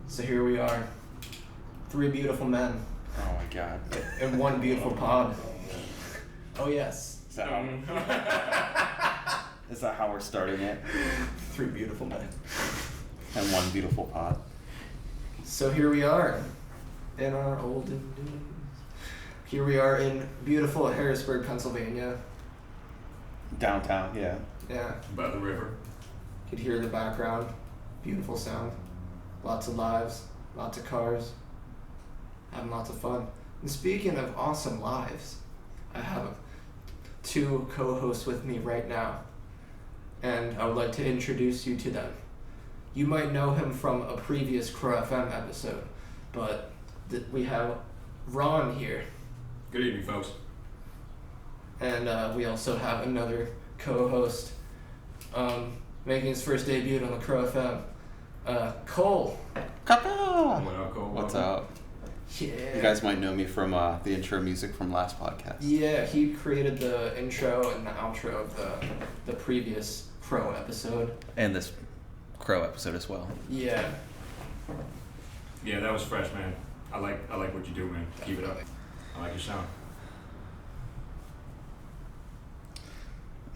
So here we are, three beautiful men. Oh my god. In one beautiful pod. Oh yes. Is that how we're starting it? Three beautiful men. And one beautiful pod. So here we are, in our olden days. Here we are in beautiful Harrisburg, Pennsylvania. Downtown, yeah. Yeah. By the river. You could hear the background. Beautiful sound. Lots of lives. Lots of cars. Having lots of fun. And speaking of awesome lives, I have two co-hosts with me right now. And I would like to introduce you to them. You might know him from a previous COHOSTS episode, but we have Raun here. Good evening, folks. And we also have another co-host making his first debut on the COHOSTS, Cole. Cole. What's up? Yeah. You guys might know me from the intro music from last podcast. Yeah, he created the intro and the outro of the previous Crow episode. And this Crow episode as well. Yeah. Yeah, that was fresh, man. I like what you do, man. Keep it up. I like your sound.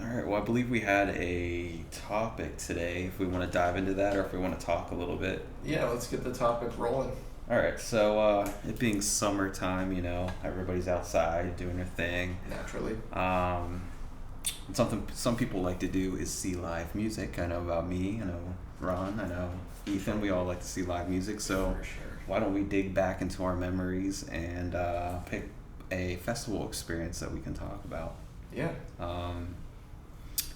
Alright, well I believe we had a topic today, if we want to dive into that or if we want to talk a little bit. Yeah, let's get the topic rolling. Alright, so it being summertime, you know, everybody's outside doing their thing. Naturally. Something some people like to do is see live music. I know about me, I know Ron, I know Ethan, we all like to see live music, so For sure. why don't we dig back into our memories and pick a festival experience that we can talk about. Yeah.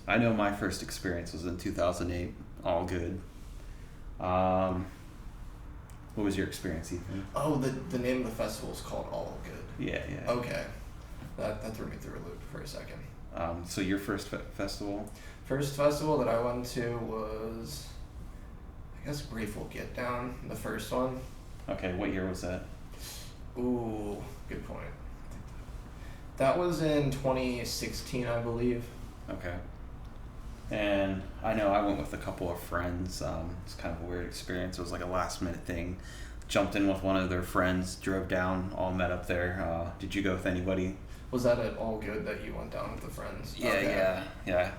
I know my first experience was in 2008, all good. What was your experience, Ethan? Oh, the name of the festival is called All Good. Yeah. Okay. That threw me through a loop for a second. So your first festival? First festival that I went to was, I guess, Grateful Get Down, the first one. Okay, what year was that? Ooh, good point. That was in 2016, I believe. Okay. And I know I went with a couple of friends. It's kind of a weird experience. It was like a last minute thing. Jumped in with one of their friends, drove down, all met up there. Did you go with anybody? Was that at All Good that you went down with the friends? Yeah, Okay. yeah.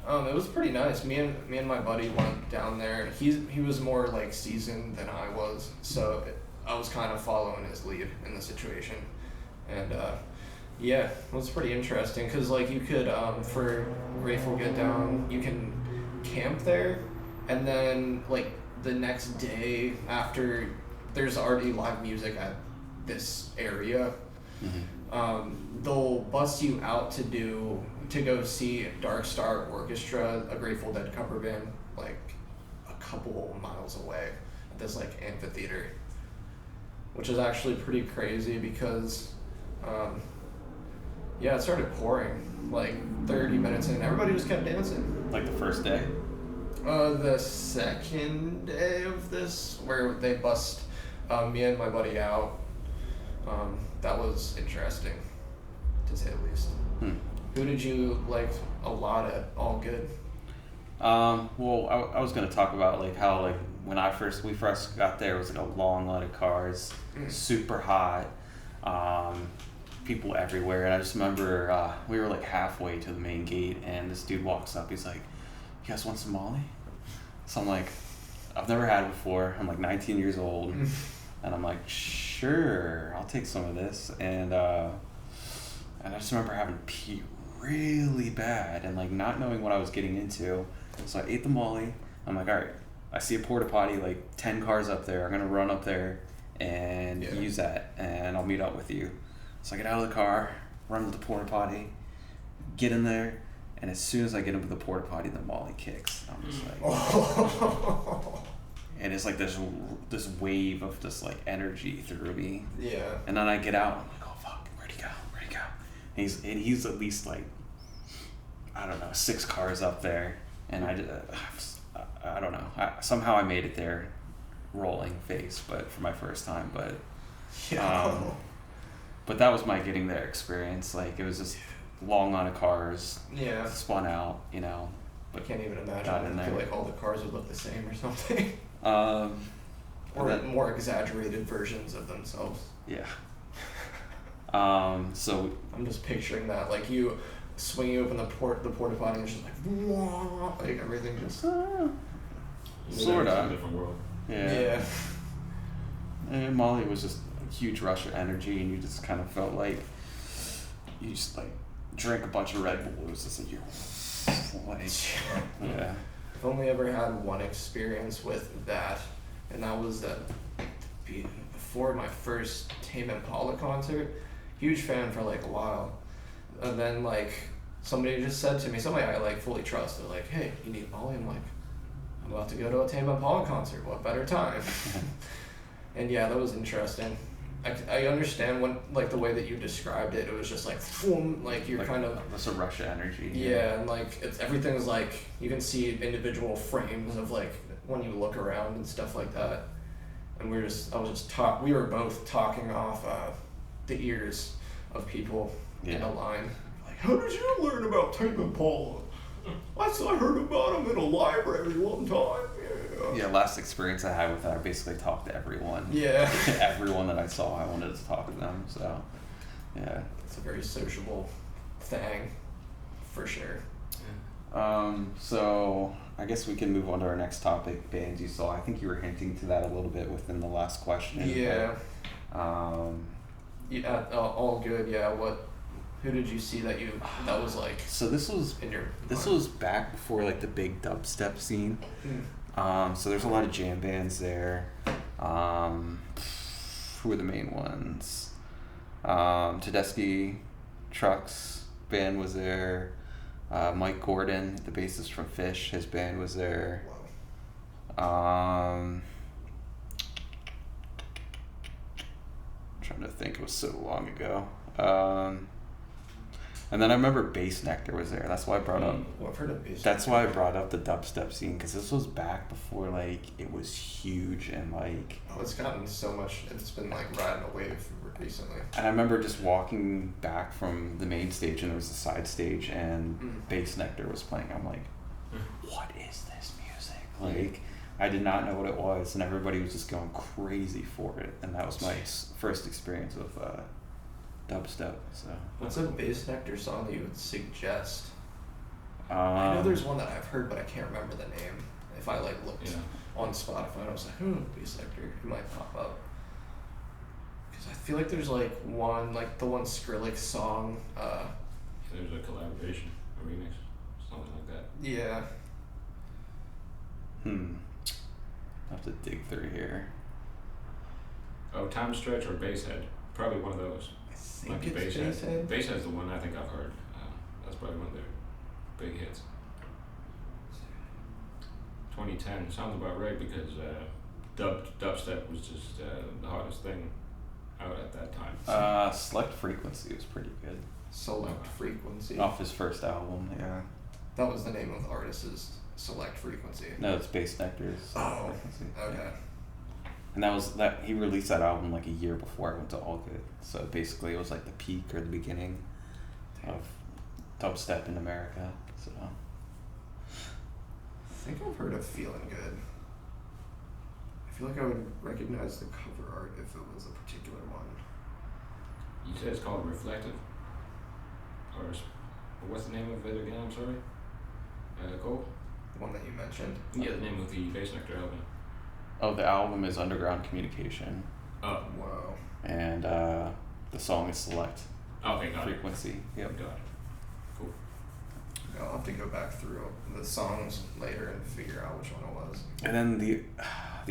It was pretty nice. Me and my buddy went down there. He was more like seasoned than I was, so I was kind of following his lead in the situation, and yeah, it was pretty interesting because like you could for Grateful Get Down you can camp there, and then like the next day after there's already live music at this area. Mm-hmm. They'll bus you out to go see Dark Star Orchestra, a Grateful Dead cover band, like a couple miles away at this like amphitheater, which is actually pretty crazy because yeah, it started pouring like 30 minutes in. Everybody just kept dancing. Like the first day? The second day of this, where they bust me and my buddy out, that was interesting, to say the least. Who did you like a lot at All Good? Well, I was gonna talk about like how like when we first got there, it was like a long line of cars, super hot, people everywhere, and I just remember we were like halfway to the main gate, and this dude walks up. He's like, "You guys want some Molly?" So I'm like, "I've never had it before. I'm like 19 years old." And I'm like, sure, I'll take some of this. And I just remember having to pee really bad and like not knowing what I was getting into. So I ate the Molly. I'm like, all right, I see a porta potty like 10 cars up there. I'm gonna run up there and use that, and I'll meet up with you. So I get out of the car, run to the porta potty, get in there, and as soon as I get into the porta potty, the Molly kicks. I'm just like. And it's like this wave of just like energy through me. Yeah. And then I get out, I'm like, oh fuck, where'd he go? And he's at least like, I don't know, 6 cars up there, and I don't know. Somehow I made it there, rolling face, but for my first time. But but that was my getting there experience. Like it was just long line of cars. Yeah. Spun out, you know. I can't even imagine. Got in I feel there. like all the cars would look the same or something. or more exaggerated versions of themselves. Yeah. So I'm just picturing that, like you swinging open the porta potty and it's just like, whoa, like everything just sort It's a of. different world. Yeah. And Molly was just a huge rush of energy, and you just kind of felt like you just like drank a bunch of Red Bulls. It's like you're like, yeah. I've only ever had one experience with that, and that was before my first Tame Impala concert. Huge fan for like a while, and then like somebody just said to me, somebody I like fully trust, they're like, "Hey, you need Molly?" I'm like, "I'm about to go to a Tame Impala concert. What better time?" And yeah, that was interesting. I understand when like the way that you described it. It was just like, boom, like you're like, kind of. That's a rush of energy. Yeah, and like everything's like you can see individual frames of like when you look around and stuff like that. And we were both talking off the ears of people in a line. Like, how did you learn about Tame Impala? I heard about him in a library one time. Yeah, last experience I had with that, I basically talked to everyone. Yeah. Everyone that I saw, I wanted to talk to them. So, yeah. It's a very sociable thing, for sure. So I guess we can move on to our next topic, bands you saw. I think you were hinting to that a little bit within the last question. Yeah. But, yeah, all good. Yeah. Who did you see that was like? So this was back before like the big dubstep scene. So there's a lot of jam bands there. Who are the main ones? Tedeschi Trucks band was there. Mike Gordon, the bassist from Fish, his band was there. Trying to think, it was so long ago. And then I remember Bass Nectar was there. That's why I brought up. Well, I've heard of Bass That's why I brought up the dubstep scene, because this was back before like it was huge and like. Oh, it's gotten so much. It's been like riding a wave recently. And I remember just walking back from the main stage, and there was a side stage, and Bass Nectar was playing. I'm like, what is this music? Like, I did not know what it was, and everybody was just going crazy for it. And that was my first experience with dubstep. So. What's a Bass Nectar song that you would suggest? I know there's one that I've heard, but I can't remember the name. If I like looked on Spotify, I was like, Bass Nectar, it might pop up. Because I feel like there's like one, like the one Skrillex song. There's a collaboration, a remix, something like that. Yeah. I'll have to dig through here. Oh, Time Stretch or Basshead? Probably one of those. I think it's Basshead. Basshead's the one I think I've heard. That's probably one of their big hits. 2010 sounds about right, because dubstep was just the hottest thing out at that time. Select Frequency was pretty good. Select Frequency. Off his first album, yeah. That was the name of the artist, is Select Frequency. No, it's Bass Nectar's. Oh, Frequency. okay. Yeah. And he released that album like a year before I went to All Good. So basically it was like the peak or the beginning of dubstep in America. So I think I've heard of Feeling Good. I feel like I would recognize the cover art if it was a particular one. You said it's called Reflective? Or what's the name of it again? I'm sorry. Cole? The one that you mentioned. Yeah, the name of the Bass Nectar album. Oh, the album is Underground Communication. Oh. Wow. And the song is Select Okay, got Frequency. Yep. Got it. Cool. I'll have to go back through the songs later and figure out which one it was. And then the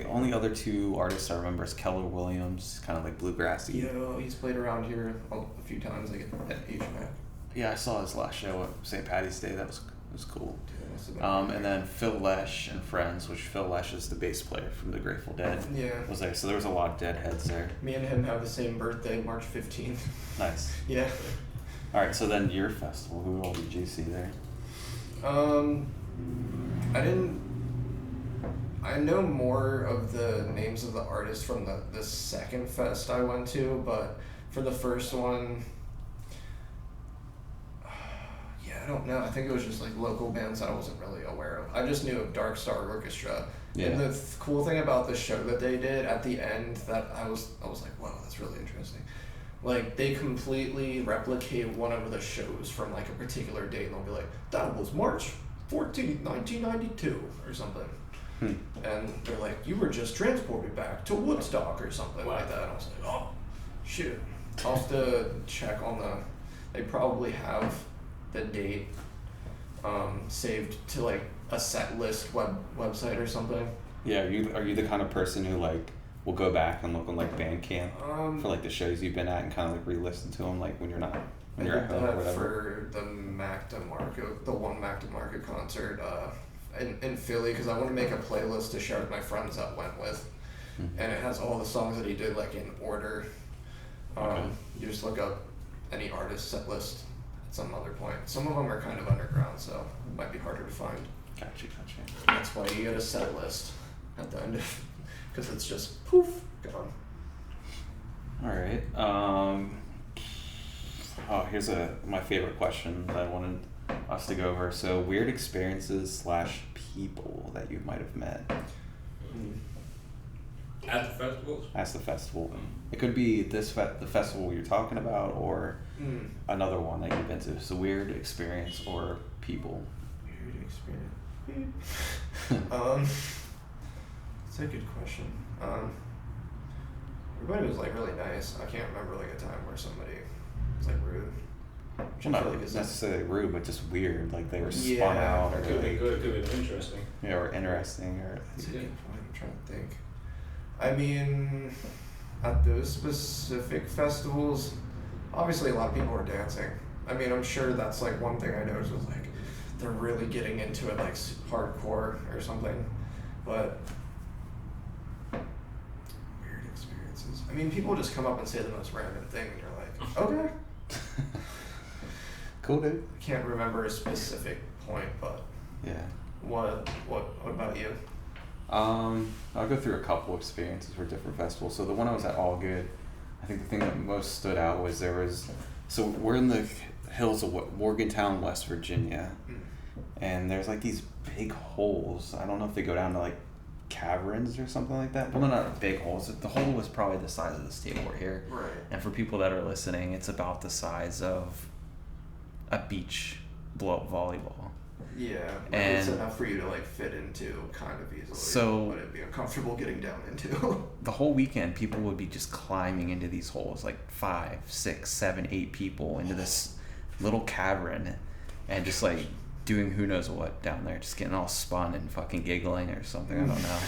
only other two artists I remember is Keller Williams, kind of like bluegrassy. Yeah, he's played around here a few times, like at HMAC. Yeah, I saw his last show at St. Paddy's Day. That was cool. Yeah, And then Phil Lesh and friends, which Phil Lesh is the bass player from the Grateful Dead. Yeah. Was there, so there was a lot of Deadheads there. Me and him have the same birthday, March 15th. Nice. Yeah. All right, so then your festival, who all did you see there? I know more of the names of the artists from the second fest I went to, but for the first one, I don't know. I think it was just like local bands that I wasn't really aware of. I just knew of Dark Star Orchestra Yeah. And the cool thing about the show that they did at the end that I was like, wow, that's really interesting. Like, they completely replicate one of the shows from like a particular date, and they'll be like, that was March 14th, 1992 or something. And they're like, you were just transported back to Woodstock or something like that. And I was like, oh, shit. I'll have to check on they probably have the date saved to like a set list website or something. Yeah, are you the kind of person who like will go back and look on like Bandcamp for like the shows you've been at and kind of like re-listen to them like when you're at home or whatever? For the the one Mac DeMarco concert in Philly, because I want to make a playlist to share with my friends that went with, and it has all the songs that he did like in order. You just look up any artist set list at some other point. Some of them are kind of underground, so it might be harder to find. Gotcha. That's why you get a set list at the end of, because it's just poof, gone. All right. Here's my favorite question that I wanted us to go over. So, weird experiences / people that you might have met at the festivals. At the festival. It could be the festival you're talking about, or another one that you've been to. So, weird experience or people. Weird experience. That's a good question. Everybody was like really nice. I can't remember like a time where somebody was like rude. Well, not like necessarily rude, but just weird. Like they were spun out, or could be good, could be interesting. Yeah, or interesting, or. That's a good point. I'm trying to think. I mean, at those specific festivals, obviously a lot of people were dancing. I mean, I'm sure that's like one thing I noticed was like they're really getting into it like hardcore or something, but weird experiences. I mean, people just come up and say the most random thing, and you're like, okay. Cool, dude. I can't remember a specific point, but yeah. What about you? I'll go through a couple experiences for different festivals. So the one I was at All Good, I think the thing that most stood out was so we're in the hills of Morgantown, West Virginia, and there's like these big holes. I don't know if they go down to like caverns or something like that. Well, they're not big holes. The hole was probably the size of this table here. Right. And for people that are listening, it's about the size of a beach blow-up volleyball. Yeah, and it's enough for you to like fit into kind of easily. So, but it'd be uncomfortable getting down into. The whole weekend, people would be just climbing into these holes, like 5, 6, 7, 8 people into this little cavern, and just like doing who knows what down there, just getting all spun and fucking giggling or something. I don't know.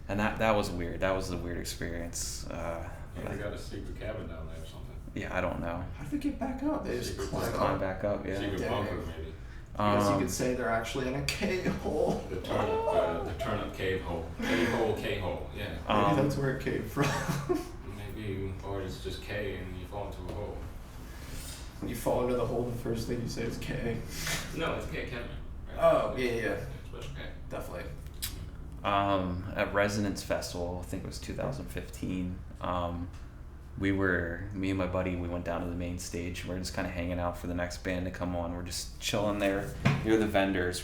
And that was weird. That was a weird experience. They got a secret cabin down there or something. Yeah, I don't know. How did they get back up? They just climb back up. Yeah. Secret bunker maybe. I guess you could say they're actually in a K-hole. The turnip cave hole. K-hole, yeah. Maybe that's where it came from. Maybe, or it's just K and you fall into a hole. You fall into the hole, the first thing you say is K. No, it's K Kevin. Right? Oh, yeah. Special K. Definitely. At Resonance Festival, I think it was 2015, me and my buddy, we went down to the main stage. We're just kind of hanging out for the next band to come on. We're just chilling there near the vendors,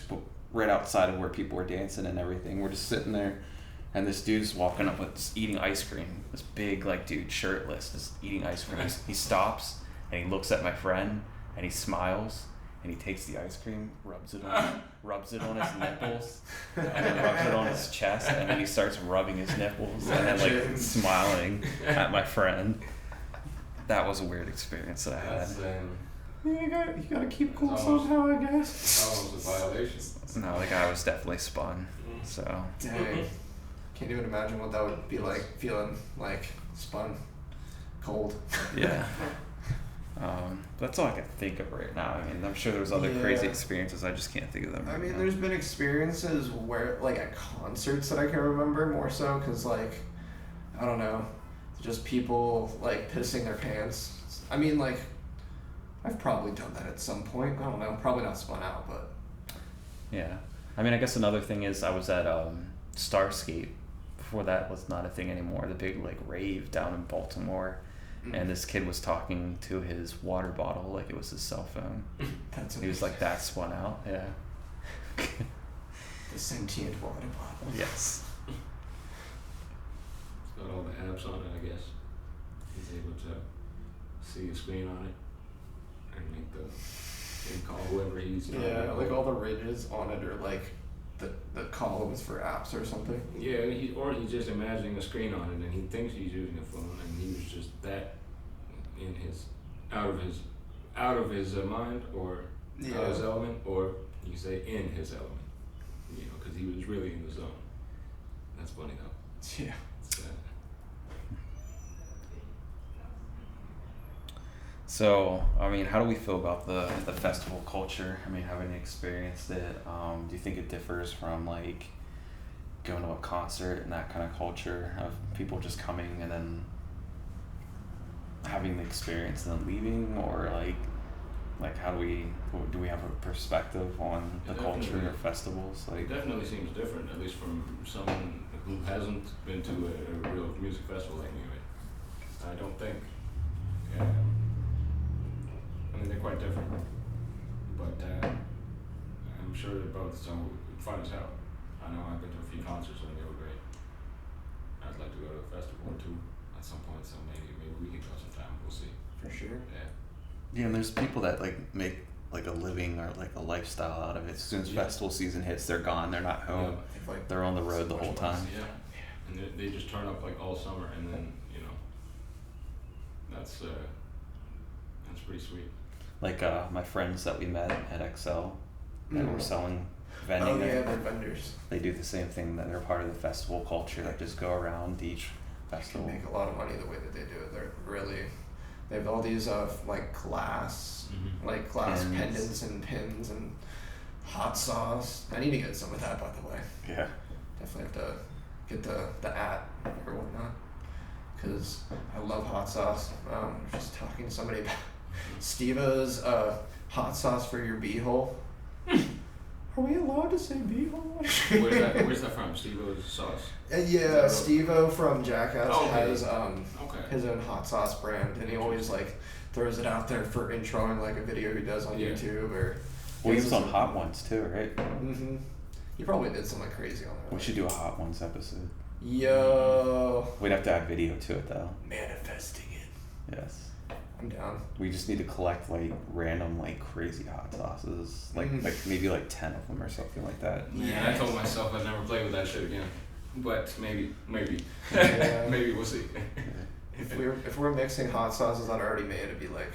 right outside of where people were dancing and everything. We're just sitting there, and this dude's walking up with just eating ice cream. This big, like, dude, shirtless, just eating ice cream. He stops, and he looks at my friend, and he smiles, and he takes the ice cream, rubs it on his nipples, and then rubs it on his chest, and then he starts rubbing his nipples, and then like smiling at my friend. That was a weird experience that I had. You gotta keep cool somehow, I guess. That was a violation. No, the guy was definitely spun. So. Dang. Can't even imagine what that would be like, feeling like spun, cold. Yeah. That's all I can think of right now. I mean, I'm sure there's other crazy experiences. I just can't think of them right now. There's been experiences where, like, at concerts that I can remember more so, because, like, I don't know, just people, like, pissing their pants. I mean, like, I've probably done that at some point. I don't know, probably not spun out, but. Yeah. I mean, I guess another thing is I was at Starscape. Before that was not a thing anymore. The big, like, rave down in Baltimore. And this kid was talking to his water bottle like it was his cell phone. He was like that spun out. Yeah. The sentient water bottle. Yes. got all the apps on it, I guess. He's able to see a screen on it and make and call whoever he's trying to Yeah, call. like all the ridges on it are like the columns for apps or something. Yeah, he's just imagining a screen on it, and he thinks he's using a phone, and he was just that in his out of his mind, or out of his element, or you could say in his element, because he was really in the zone. That's funny though. Yeah. It's, So, I mean, how do we feel about the festival culture? I mean, having experienced it, do you think it differs from like going to a concert and that kind of culture of people just coming and then having the experience and then leaving, or like how do we have a perspective on the culture of festivals? it Like, definitely seems different, at least from someone who hasn't been to a real music festival like me. I don't think. I mean, they're quite different, but I'm sure they're both fun as hell. I know I've been to a few concerts and they were great. I'd like to go to a festival or two at some point, so maybe we can go sometime. We'll see. For sure. yeah, and there's people that like make like a living or like a lifestyle out of it. As soon as festival season hits, they're gone. They're not home. If, like, They're on the road the whole time. Yeah, and they just turn up like all summer, and then that's pretty sweet. Like my friends that we met at XL that were selling vending. Oh yeah, there, they're vendors. they do the same thing. That they're part of the festival culture. That just go around each They festival. make a lot of money the way that they do it. They have all these like glass Pins. pendants and pins and hot sauce. I need to get some of that, by the way. Yeah. Definitely have to get the at or whatnot, because I love hot sauce. I was just talking to somebody about Steve-O's hot sauce for your beehole. Are we allowed to say beehole? Where's that from? Steve-O's sauce? Yeah, Steve-O from Jackass Okay. has Okay. his own hot sauce brand, and he always like throws it out there for introing like a video he does on Yeah. YouTube or. Well, he was on Hot Ones too, right? Mhm. He probably did something crazy on there. We should do a Hot Ones episode. Yo. We'd have to add video to it though. Manifesting it. Yes. I'm down. We just need to collect like random like crazy hot sauces, like maybe like 10 of them or something like that. Yeah, I told myself I'd never play with that shit again, but maybe, Yeah. maybe we'll see. If we're mixing hot sauces that are already made, it'd be like,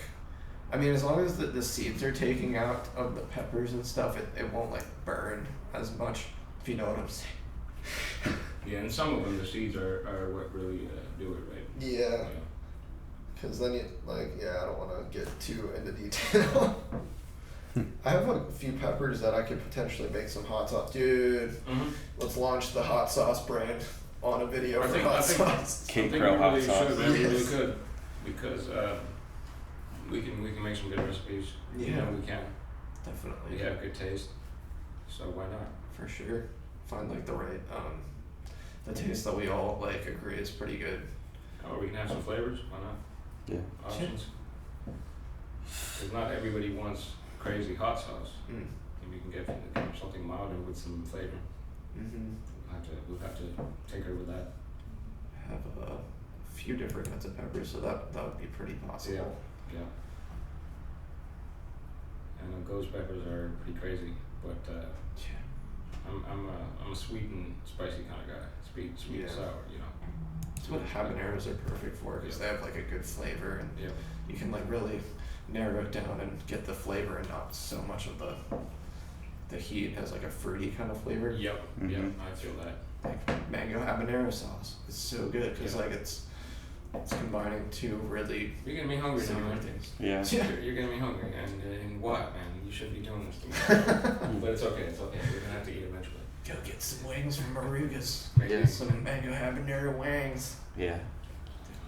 I mean, as long as the seeds are taking out of the peppers and stuff, it won't like burn as much, if you know what I'm saying. Yeah, and some of them, the seeds are what really do it, right? Yeah. Because then I don't want to get too into detail. I have a few peppers that I could potentially make some hot sauce. Dude, let's launch the hot sauce brand on a video for hot sauce. I think we KCROW hot really sauce. should, man. We really Yes. could, because we can make some good recipes. Yeah. We can. Definitely. We have good taste, so why not? For sure. Find like the right, the taste that we all like agree is pretty good. Or we can have some flavors. Why not? Yeah. Options. Because not everybody wants crazy hot sauce. Mm. And we can get something milder with some flavor. Mm-hmm. We'll have to tinker with that. I have a few different kinds of peppers, so that would be pretty possible. Yeah. And ghost peppers are pretty crazy, but I'm a sweet and spicy kind of guy. Sweet and sour, That's what habaneros are perfect for, because they have like a good flavor, and you can like really narrow it down and get the flavor and not so much of the heat. It has like a fruity kind of flavor. Yep, Mhm. I feel that. Like mango habanero sauce. It's so good because like it's combining two really You're getting me hungry now, similar man. things. Yeah. You're getting me hungry, and what, man? You shouldn't be doing this to me. But it's okay. We're gonna have to eat eventually. Go get some wings from Maruga's. Maybe. Get some mango habanero wings. Yeah.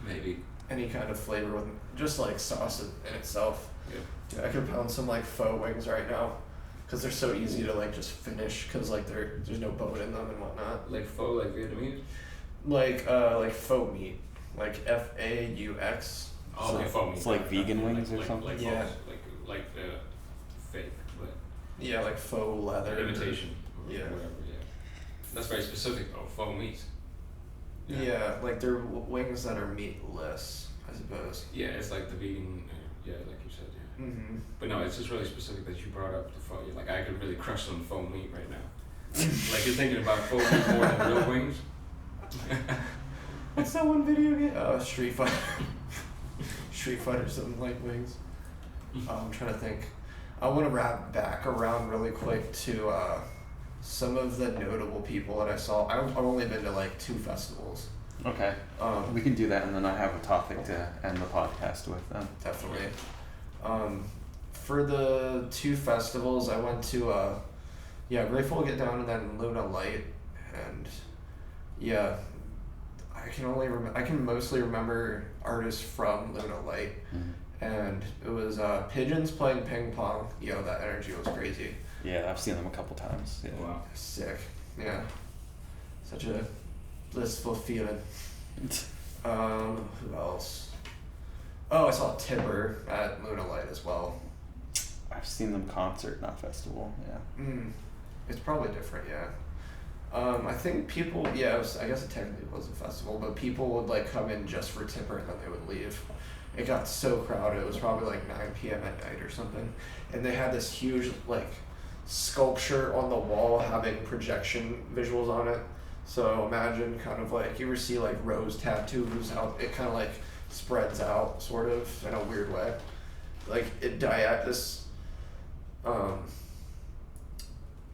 Maybe. Any kind of flavor with just like sauce in itself. Yeah. Dude, I could pound some like faux wings right now, because they're so easy to like just finish, because like there's no bone in them and whatnot. Like pho, like Vietnamese. Like faux meat, like FAUX. Oh, okay, pho meat. It's like vegan wings or like, something? Like Yeah. like fake, but Yeah, like faux leather. imitation. Or Yeah. whatever. Yeah. That's very specific though. Pho meat. Yeah, like they're wings that are meatless, I suppose. Yeah, it's like the vegan. Yeah, like you said. Yeah. Mm-hmm. But no, it's just really specific that you brought up the foam. Like I could really crush some foam meat right now. Like you're thinking about foam meat more than real wings. What's that one video game? Street Fighter. Street Fighter something like wings. I'm trying to think. I want to wrap back around really quick to some of the notable people that I saw. I've only been to like 2 festivals. Okay. We can do that, and then I have a topic to end the podcast with then. Definitely. For the 2 festivals, I went to Grateful Get Down and then Luna Light, and yeah, I can mostly remember artists from Luna Light, and it was Pigeons playing ping pong. Yo, that energy was crazy. Yeah, I've seen them a couple times. Yeah. Wow. Sick. Yeah. Such a blissful feeling. Who else? Oh, I saw Tipper at Luna Light as well. I've seen them concert, not festival. Yeah. It's probably different, yeah. I think people, I guess it technically was a festival, but people would like come in just for Tipper and then they would leave. It got so crowded. It was probably like 9 p.m. at night or something, and they had this huge like sculpture on the wall having projection visuals on it. So imagine kind of like, you ever see like rose tattoos, how it kind of like spreads out sort of in a weird way. Like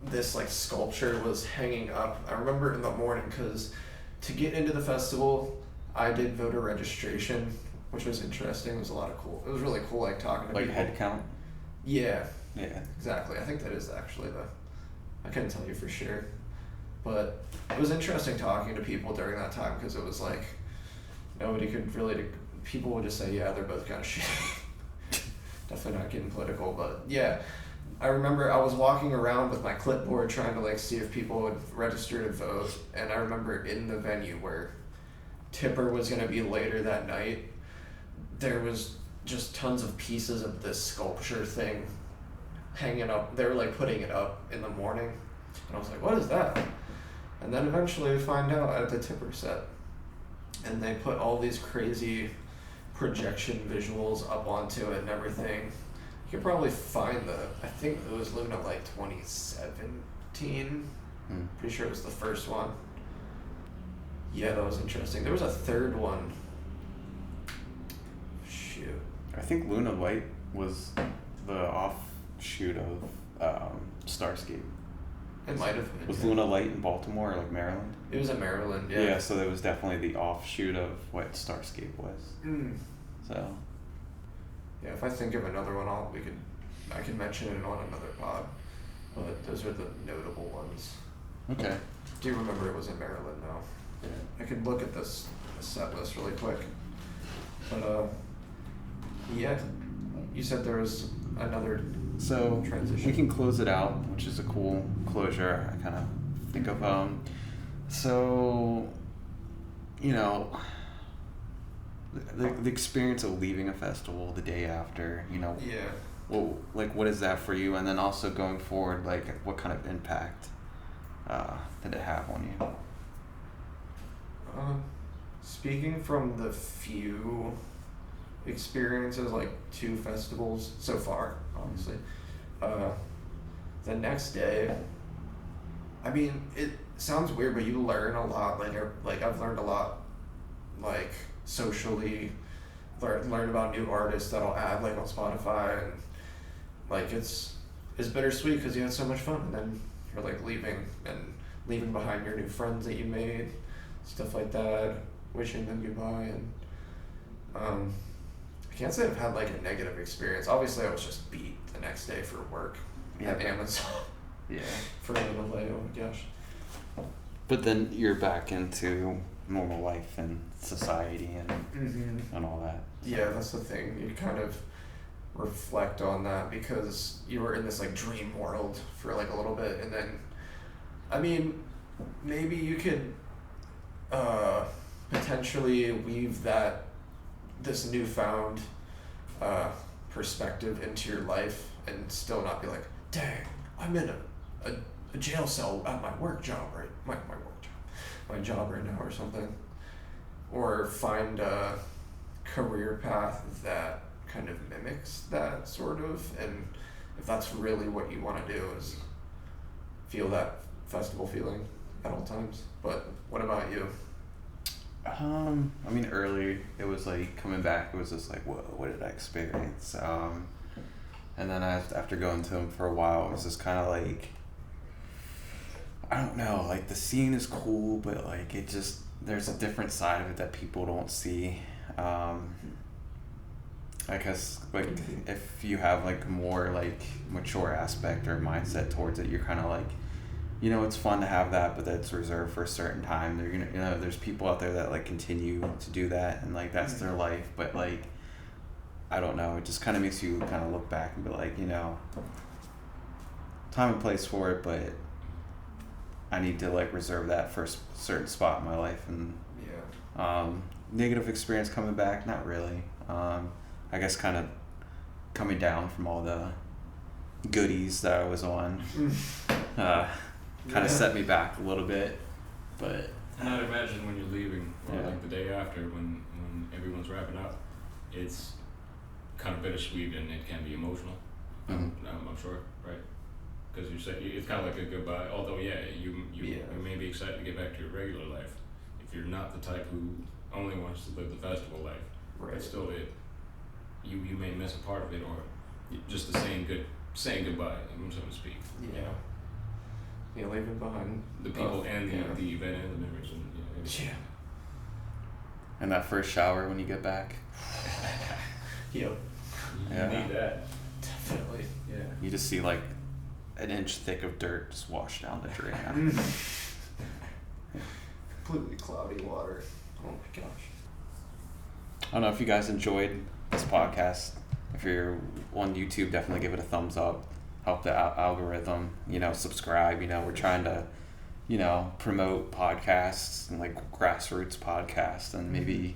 this like sculpture was hanging up. I remember in the morning, because to get into the festival, I did voter registration, which was interesting. It was it was really cool like talking to like people. head count? Yeah. Yeah. Exactly. I think that is actually I couldn't tell you for sure. But it was interesting talking to people during that time, because it was like nobody could really, people would just say, yeah, they're both kind of shit. Definitely not getting political, but yeah. I remember I was walking around with my clipboard trying to like see if people would register to vote, and I remember in the venue where Tipper was going to be later that night, there was just tons of pieces of this sculpture thing hanging up. They were like putting it up in the morning, and I was like, what is that? And then eventually we find out at the Tipper set, and they put all these crazy projection visuals up onto it and everything. You could probably find I think it was Luna Light 2017. Pretty sure it was the first one. Yeah, that was interesting. There was a third one. Shoot. I think Luna Light was the offshoot of Starscape. It might have been. Was Luna Light in Baltimore or like Maryland? It was in Maryland, yeah. Yeah, so that was definitely the offshoot of what Starscape was. So. Yeah, if I think of another one, I can mention it on another pod. But those are the notable ones. Okay. Do you remember it was in Maryland now? Yeah. I could look at this set list really quick. But yeah, you said there was another transition. We can close it out, which is a cool closure, I kind of think of. So, you know, the experience of leaving a festival the day after, you know. Yeah. Well, like, what is that for you? And then also going forward, like, what kind of impact did it have on you? Speaking from the few experiences, like 2 festivals so far, obviously, the next day, I mean, it sounds weird, but you learn a lot. Like I've learned a lot, like socially, learn about new artists that I'll add like on Spotify, and like it's bittersweet because you had so much fun, and then you're like leaving behind your new friends that you made, stuff like that, wishing them goodbye, and I can't say I've had like a negative experience. Obviously, I was just beat the next day for work at Amazon. Yeah. For a little late, oh my gosh. But then you're back into normal life and society and all that. Yeah, that's the thing. You kind of reflect on that because you were in this like dream world for like a little bit, and then, I mean, maybe you could potentially weave this newfound perspective into your life and still not be like, dang, I'm in a jail cell at my work job, right? My job right now or something. or find a career path that kind of mimics that sort of, and if that's really what you want to do is feel that festival feeling at all times. But what about you? I mean, early it was like coming back. It was just like, whoa, what did I experience? And then after going to them for a while, it was just kind of like, I don't know, like the scene is cool, but like it just, there's a different side of it that people don't see. I guess like if you have like more like mature aspect or mindset towards it, you're kind of like, you know, it's fun to have that, but that's reserved for a certain time. They're gonna, you know, there's people out there that like continue to do that and like that's their life, but like, I don't know, it just kind of makes you kind of look back and be like, you know, time and place for it, but I need to like reserve that for a certain spot in my life. And negative experience coming back, not really. I guess kind of coming down from all the goodies that I was on kind of set me back a little bit, but and I'd imagine when you're leaving, or like the day after, when everyone's wrapping up, it's kind of bittersweet and it can be emotional. I'm sure, right? Because you say it's kind of like a goodbye. Although, you may be excited to get back to your regular life. If you're not the type who only wants to live the festival life, but still you may miss a part of it, or just the saying goodbye, so to speak. Yeah. You know? You're leaving behind the people and the event and the memories and everything. And that first shower when you get back. Yep. You need that. Definitely. Yeah. You just see like an inch thick of dirt just wash down the drain. Completely cloudy water. Oh my gosh. I don't know if you guys enjoyed this podcast. If you're on YouTube, definitely give it a thumbs up. Help the algorithm, you know, subscribe. You know, we're trying to, you know, promote podcasts and like grassroots podcasts and maybe,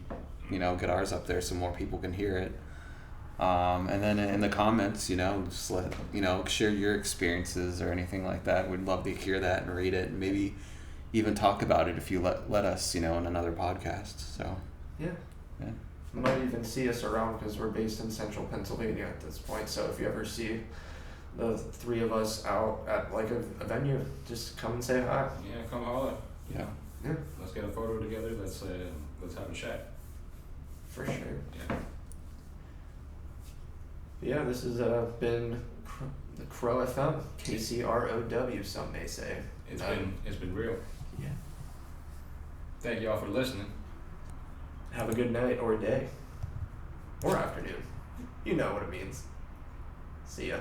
you know, get ours up there so more people can hear it. And then in the comments, you know, just share your experiences or anything like that. We'd love to hear that and read it and maybe even talk about it if you let us, you know, in another podcast. So yeah. You might even see us around because we're based in central Pennsylvania at this point. So if you ever see the three of us out at like a venue, just come and say hi. Yeah, come holler. Yeah. Let's get a photo together. Let's have a chat. For sure. Yeah. Yeah, this has been the KCROWfm, KCROW, some may say. It's been real. Yeah. Thank y'all for listening. Have a good night or day. Or afternoon. You know what it means. See ya.